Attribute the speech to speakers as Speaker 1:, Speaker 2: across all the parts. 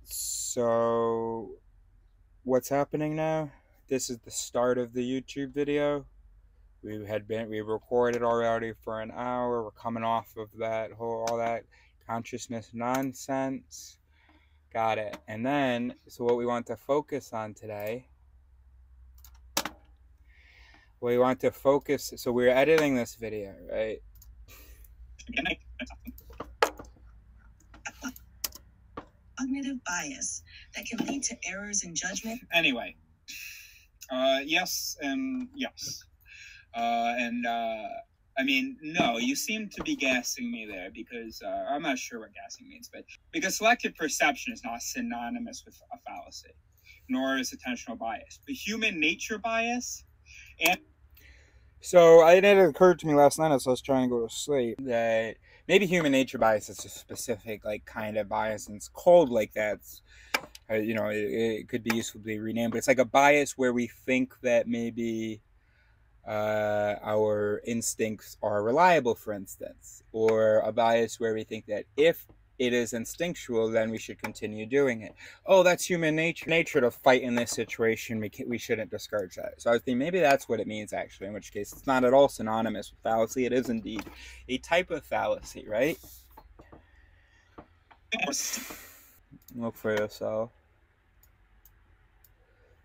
Speaker 1: So, what's happening now? This is the start of the YouTube video. We recorded already for an hour. We're coming off of all that consciousness nonsense. Got it. And then, so what we want to focus on today, so we're editing this video, right?
Speaker 2: Cognitive bias that can lead to errors in judgment.
Speaker 1: Anyway, yes and yes. I mean, no, you seem to be gassing me there because I'm not sure what gassing means, but because selective perception is not synonymous with a fallacy, nor is attentional bias. But human nature bias, and so it occurred to me last night as I was trying to go to sleep that maybe human nature bias is a specific kind of bias, and it's called like that. It could be usefully renamed, but it's like a bias where we think that maybe our instincts are reliable, for instance, or a bias where we think that if it is instinctual, then we should continue doing it. Oh, that's human nature to fight in this situation. We shouldn't discourage that. So I think maybe that's what it means, actually, in which case it's not at all synonymous with fallacy. It is indeed a type of fallacy, right? Look for yourself.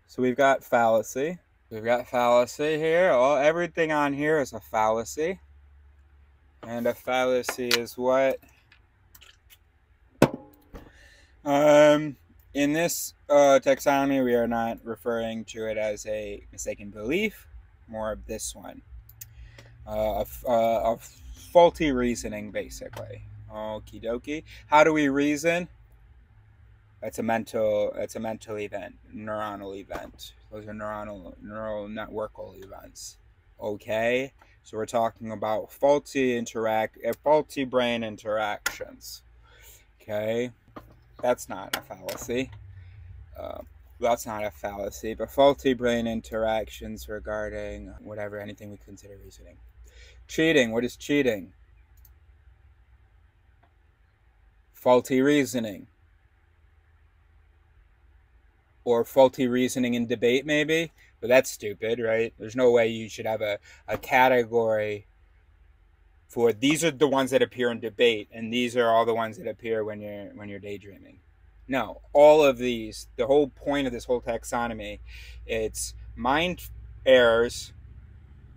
Speaker 1: So we've got fallacy. We've got fallacy here. Everything on here is a fallacy. And a fallacy is what? In this taxonomy, we are not referring to it as a mistaken belief, more of this one. A faulty reasoning, basically. Okie dokie. How do we reason? That's a mental event, neuronal event. Those are neural networkal events. Okay, so we're talking about faulty brain interactions. Okay, that's not a fallacy. That's not a fallacy, but faulty brain interactions regarding anything we consider reasoning. Cheating. What is cheating? Faulty reasoning. Or faulty reasoning in debate, maybe, but that's stupid, right? There's no way you should have a category for these are the ones that appear in debate, and these are all the ones that appear when you're daydreaming. No, all of these, the whole point of this whole taxonomy, it's mind errors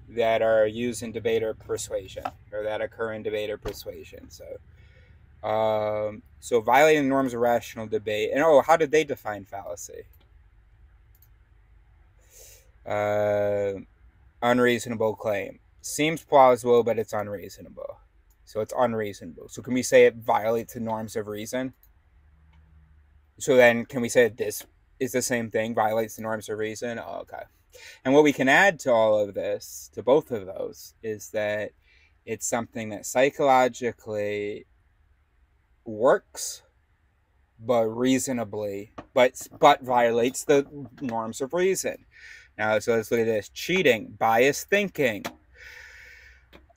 Speaker 1: that are used in debate or persuasion, or that occur in debate or persuasion. So violating the norms of rational debate. And how did they define fallacy? Unreasonable claim. Seems plausible, but it's unreasonable. So it's unreasonable. So can we say it violates the norms of reason? So then can we say that this is the same thing, violates the norms of reason? Oh, okay. And what we can add to all of this, to both of those, is that it's something that psychologically works, but reasonably, but violates the norms of reason. Now, so let's look at this. Cheating, biased thinking,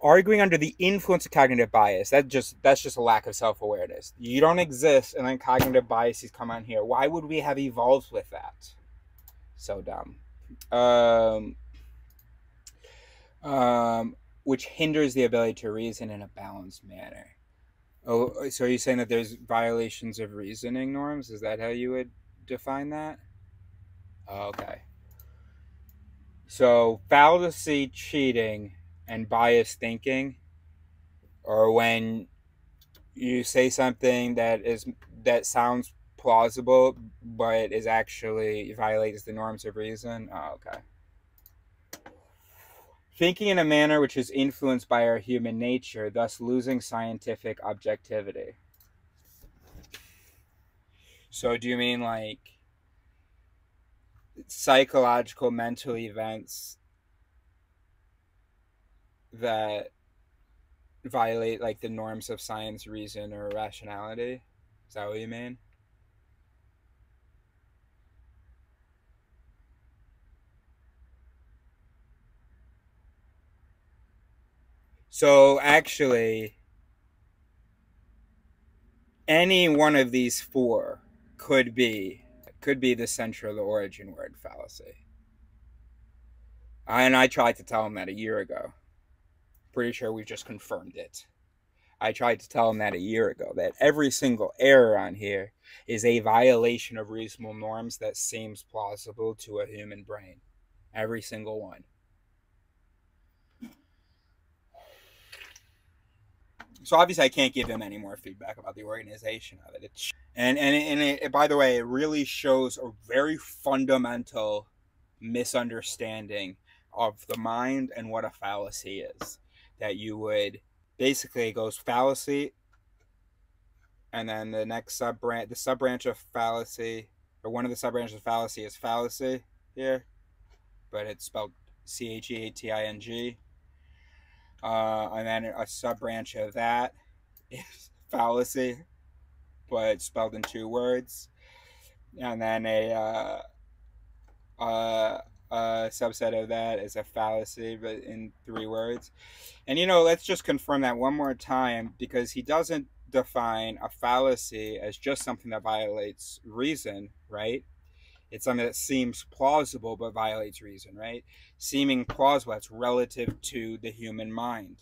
Speaker 1: arguing under the influence of cognitive bias. That's just a lack of self-awareness. You don't exist, and then cognitive biases come on here. Why would we have evolved with that? So dumb. Which hinders the ability to reason in a balanced manner. Oh, so are you saying that there's violations of reasoning norms? Is that how you would define that? Okay. So fallacy, cheating, and biased thinking, or when you say something that sounds plausible but is actually violates the norms of reason. Oh, okay. Thinking in a manner which is influenced by our human nature, thus losing scientific objectivity. So do you mean like psychological mental events that violate like the norms of science, reason, or rationality? Is that what you mean? So actually, any one of these four could be the center of the origin word fallacy. And I tried to tell him that a year ago. Pretty sure we just confirmed it. I tried to tell him that a year ago, that every single error on here is a violation of reasonable norms that seems plausible to a human brain. Every single one. So obviously I can't give him any more feedback about the organization of it. And by the way, it really shows a very fundamental misunderstanding of the mind and what a fallacy is. That you would basically, it goes fallacy, and then the next the sub-branch of fallacy, or one of the sub-branches of fallacy is fallacy here, but it's spelled CHEATING. And then a sub-branch of that is fallacy, but it's spelled in 2 words. And then a subset of that is a fallacy, but in 3 words. And, let's just confirm that one more time, because he doesn't define a fallacy as just something that violates reason, right? It's something that seems plausible but violates reason, right? Seeming plausible, that's relative to the human mind.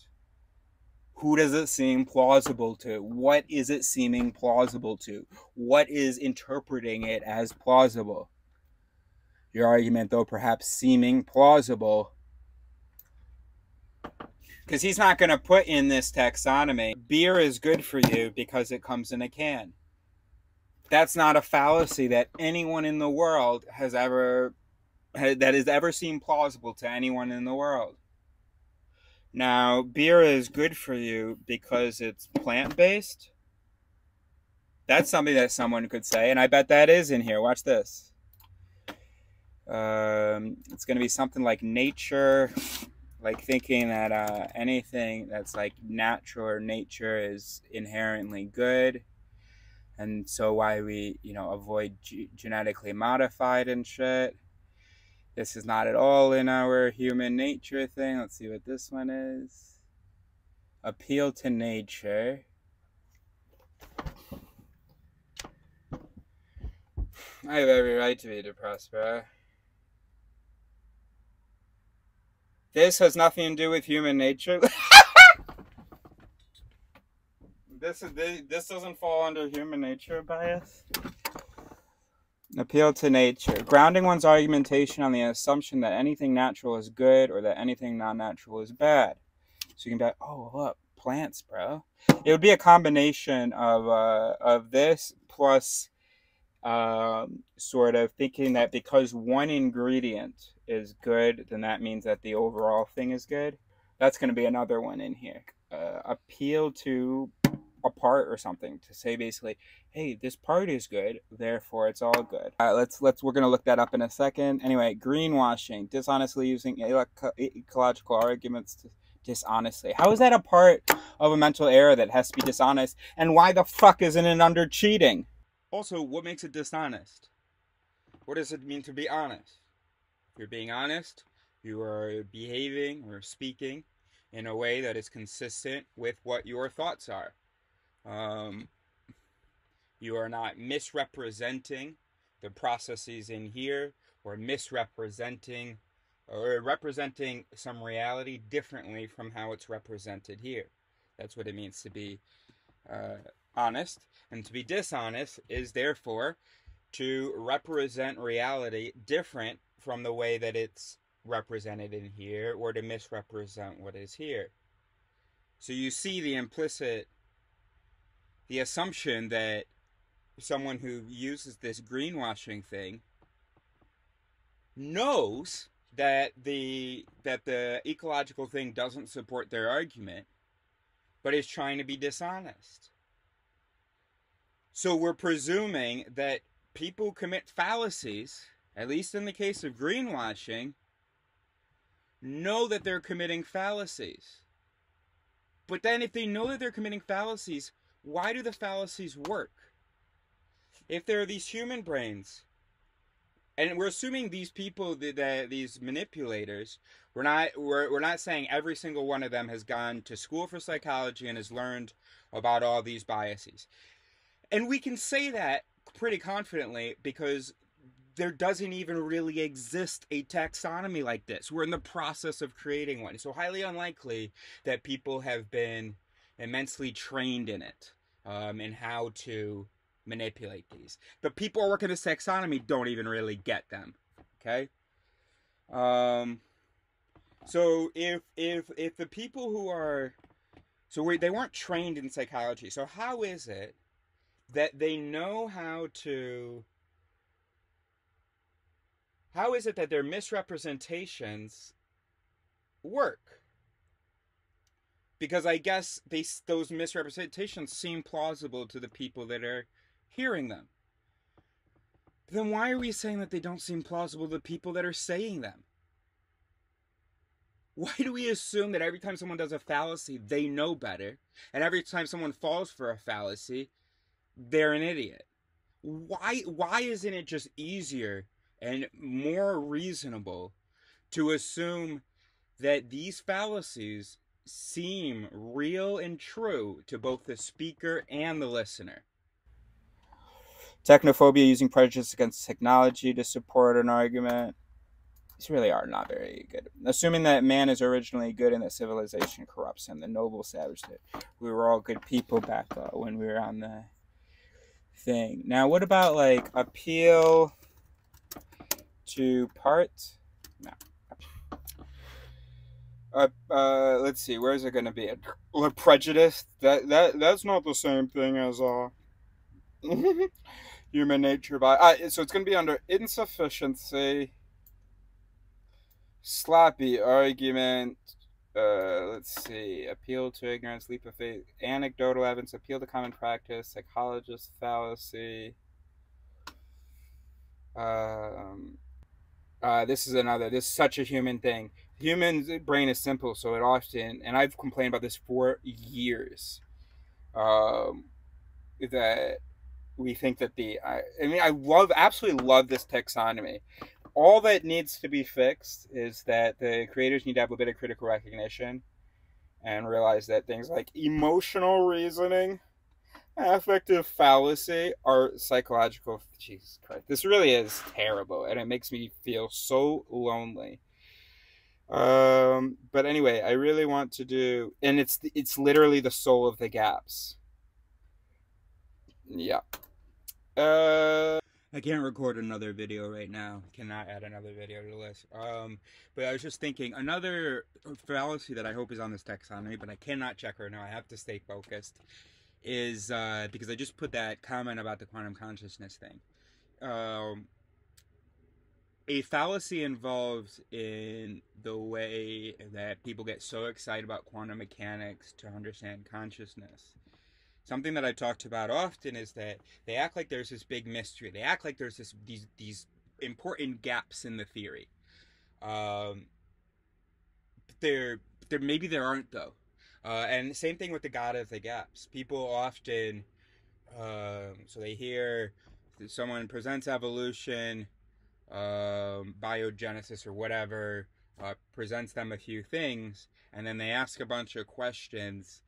Speaker 1: Who does it seem plausible to? What is it seeming plausible to? What is interpreting it as plausible? Your argument, though, perhaps seeming plausible, because he's not going to put in this taxonomy, beer is good for you because it comes in a can. That's not a fallacy that anyone in the world has ever seemed plausible to anyone in the world. Now, beer is good for you because it's plant-based. That's something that someone could say, and I bet that is in here. Watch this. It's going to be something like nature, like thinking that anything that's like natural or nature is inherently good. And so why we, avoid genetically modified and shit. This is not at all in our human nature thing. Let's see what this one is. Appeal to nature. I have every right to be depressed, bro. This has nothing to do with human nature. This doesn't fall under human nature bias. Appeal to nature. Grounding one's argumentation on the assumption that anything natural is good or that anything non-natural is bad. So you can be like, oh, look, plants, bro. It would be a combination of this plus sort of thinking that because one ingredient is good, then that means that the overall thing is good. That's going to be another one in here. Appeal to a part or something to say basically, hey, this part is good, therefore it's all good. We're gonna look that up in a second. Anyway, greenwashing, dishonestly using ecological arguments dishonestly. How is that a part of a mental error that has to be dishonest? And why the fuck isn't it under cheating? Also, what makes it dishonest? What does it mean to be honest? If you're being honest, you are behaving or speaking in a way that is consistent with what your thoughts are. You are not misrepresenting the processes in here, or misrepresenting or representing some reality differently from how it's represented here. That's what it means to be honest. And to be dishonest is therefore to represent reality different from the way that it's represented in here, or to misrepresent what is here. So you see the assumption that someone who uses this greenwashing thing knows that the ecological thing doesn't support their argument, but is trying to be dishonest. So we're presuming that people commit fallacies, at least in the case of greenwashing, know that they're committing fallacies. But then if they know that they're committing fallacies, why do the fallacies work? If there are these human brains, and we're assuming these people, these manipulators, we're not saying every single one of them has gone to school for psychology and has learned about all these biases. And we can say that pretty confidently because there doesn't even really exist a taxonomy like this. We're in the process of creating one. It's so highly unlikely that people have been immensely trained in it, in how to manipulate these. The people who work in this taxonomy don't even really get them. Okay. So if the people who are they weren't trained in psychology, so how is it that they know how is it that their misrepresentations work? Because I guess those misrepresentations seem plausible to the people that are hearing them. Then why are we saying that they don't seem plausible to the people that are saying them? Why do we assume that every time someone does a fallacy, they know better, and every time someone falls for a fallacy, they're an idiot? Why isn't it just easier and more reasonable to assume that these fallacies seem real and true to both the speaker and the listener? Technophobia, using prejudice against technology to support an argument. These really are not very good. Assuming that man is originally good and that civilization corrupts him, the noble savage that we were all good people back when we were on the thing. Now, what about like appeal to part? No. Let's see. Where is it going to be? Prejudice. That's not the same thing as human nature. So it's going to be under insufficiency, sloppy argument. Let's see. Appeal to ignorance, leap of faith, anecdotal evidence, appeal to common practice, psychologist fallacy. This is such a human thing. Human brain is simple, so it often, and I've complained about this for years, that we think that I absolutely love this taxonomy. All that needs to be fixed is that the creators need to have a bit of critical recognition and realize that things like emotional reasoning, affective fallacy are psychological. Jesus Christ, this really is terrible, and it makes me feel so lonely. But anyway, I really want to do, and it's literally the soul of the gaps. Yeah. I can't record another video right now. Cannot add another video to the list. But I was just thinking, another fallacy that I hope is on this taxonomy, but I cannot check right now. I have to stay focused. Is because I just put that comment about the quantum consciousness thing. A fallacy involved in the way that people get so excited about quantum mechanics to understand consciousness. Something that I've talked about often is that they act like there's this big mystery. They act like there's these important gaps in the theory. Maybe there aren't, though. And the same thing with the God of the gaps. People often, so they hear someone presents evolution, biogenesis or whatever, presents them a few things, and then they ask a bunch of questions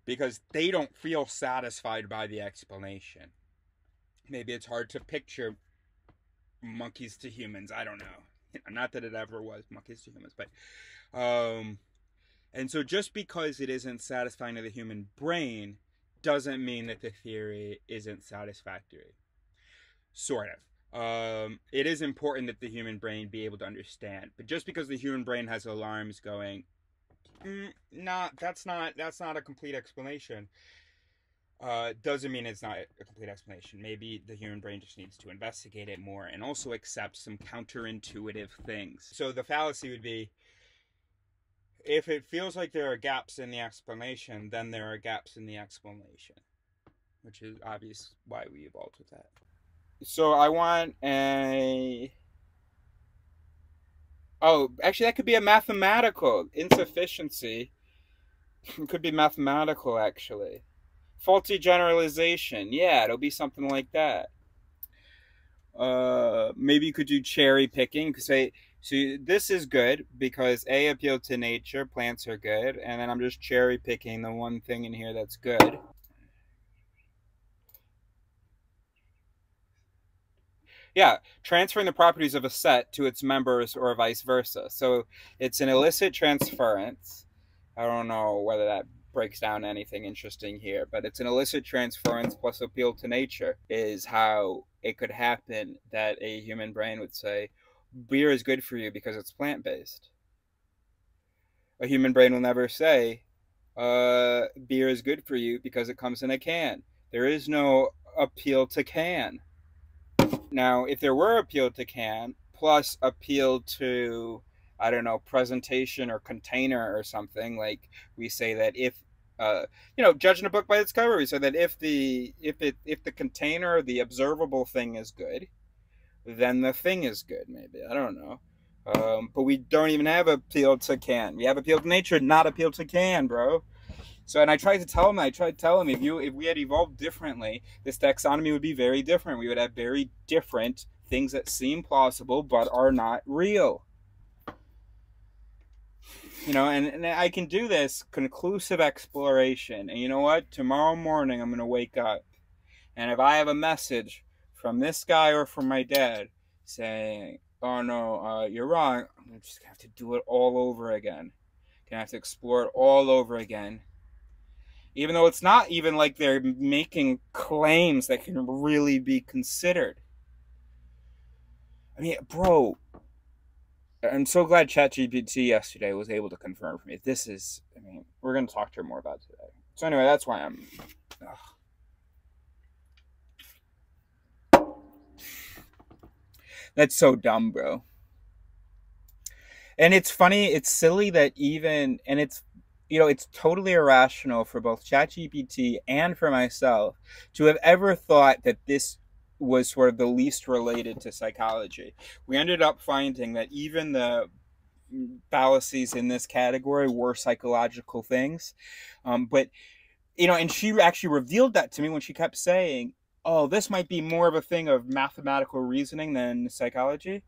Speaker 1: because they don't feel satisfied by the explanation. Maybe it's hard to picture monkeys to humans. I don't know. Not that it ever was monkeys to humans, but and so just because it isn't satisfying to the human brain doesn't mean that the theory isn't satisfactory. Sort of. It is important that the human brain be able to understand, but just because the human brain has alarms going, that's not a complete explanation, doesn't mean it's not a complete explanation. Maybe the human brain just needs to investigate it more and also accept some counterintuitive things. So the fallacy would be, if it feels like there are gaps in the explanation, then there are gaps in the explanation, which is obvious why we evolved with that. So I want actually that could be a mathematical insufficiency. It could be mathematical, actually. Faulty generalization. Yeah, it'll be something like that. Maybe you could do cherry picking. You could say, so this is good because A, appeal to nature, plants are good, and then I'm just cherry picking the one thing in here that's good. Yeah, transferring the properties of a set to its members or vice versa. So it's an illicit transference. I don't know whether that breaks down anything interesting here, but it's an illicit transference plus appeal to nature is how it could happen that a human brain would say, beer is good for you because it's plant based. A human brain will never say, beer is good for you because it comes in a can. There is no appeal to can. Now, if there were appeal to can plus appeal to, I don't know, presentation or container or something, like we say that if judging a book by its cover, we say that if the container, the observable thing is good, then the thing is good. Maybe I don't know, but we don't even have appeal to can. We have appeal to nature, not appeal to can, bro. So, and I tried to tell him, if we had evolved differently, this taxonomy would be very different. We would have very different things that seem plausible but are not real. And I can do this conclusive exploration. And you know what? Tomorrow morning, I'm going to wake up. And if I have a message from this guy or from my dad saying, oh no, you're wrong, I'm going to just have to do it all over again. I'm going to have to explore it all over again. Even though it's not even like they're making claims that can really be considered. I mean, bro, I'm so glad ChatGPT yesterday was able to confirm for me. We're going to talk to her more about it today. So anyway, that's why I'm... That's so dumb, bro. And it's funny, it's silly that it's totally irrational for both ChatGPT and for myself to have ever thought that this was sort of the least related to psychology. We ended up finding that even the fallacies in this category were psychological things. But and she actually revealed that to me when she kept saying, oh, this might be more of a thing of mathematical reasoning than psychology.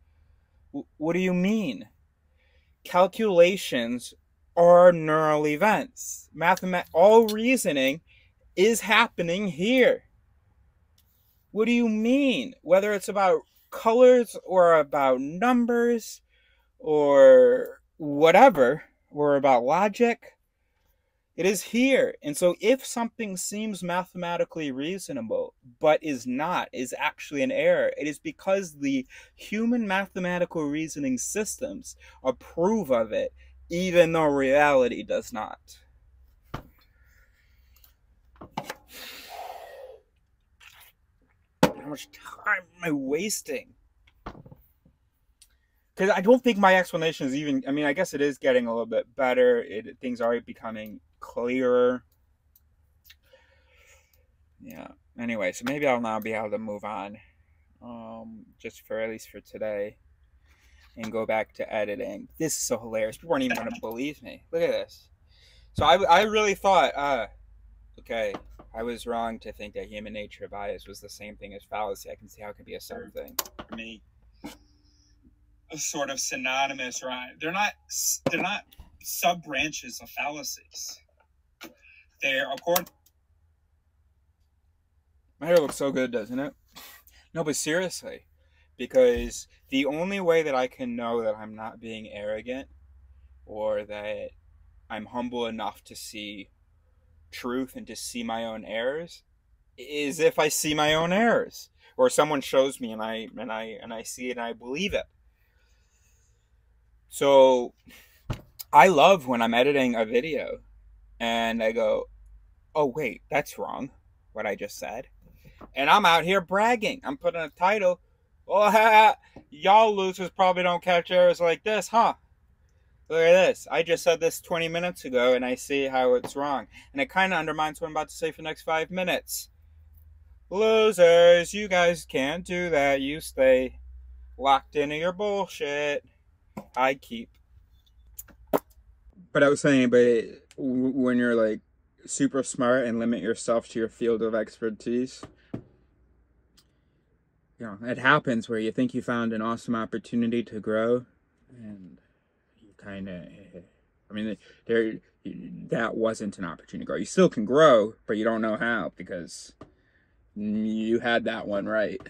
Speaker 1: What do you mean? Calculations are neural events. All reasoning is happening here. What do you mean? Whether it's about colors or about numbers or whatever, or about logic, it is here. And so if something seems mathematically reasonable but is actually an error, it is because the human mathematical reasoning systems approve of it, even though reality does not. How much time am I wasting? Because I don't think my explanation is even... I guess it is getting a little bit better. Things are becoming clearer. Yeah. Anyway, so maybe I'll now be able to move on. Just at least for today. And go back to editing. This is so hilarious. People aren't even going to believe me. Look at this. So I really thought, okay, I was wrong to think that human nature bias was the same thing as fallacy. I can see how it could be a same thing. For me, sort of synonymous, right? They're not sub branches of fallacies. They're according. My hair looks so good, doesn't it? No, but seriously, because the only way that I can know that I'm not being arrogant or that I'm humble enough to see truth and to see my own errors is if I see my own errors, or someone shows me and I see it and I believe it. So I love when I'm editing a video and I go, oh wait, that's wrong, what I just said. And I'm out here bragging. I'm putting a title. Oh, y'all losers probably don't catch errors like this, huh? Look at this. I just said this 20 minutes ago and I see how it's wrong. And it kind of undermines what I'm about to say for the next 5 minutes. Losers, you guys can't do that. You stay locked into your bullshit. I keep. But I was saying, but when you're like super smart and limit yourself to your field of expertise, it happens where you think you found an awesome opportunity to grow, and you kind of, that wasn't an opportunity to grow. You still can grow, but you don't know how because you had that one right.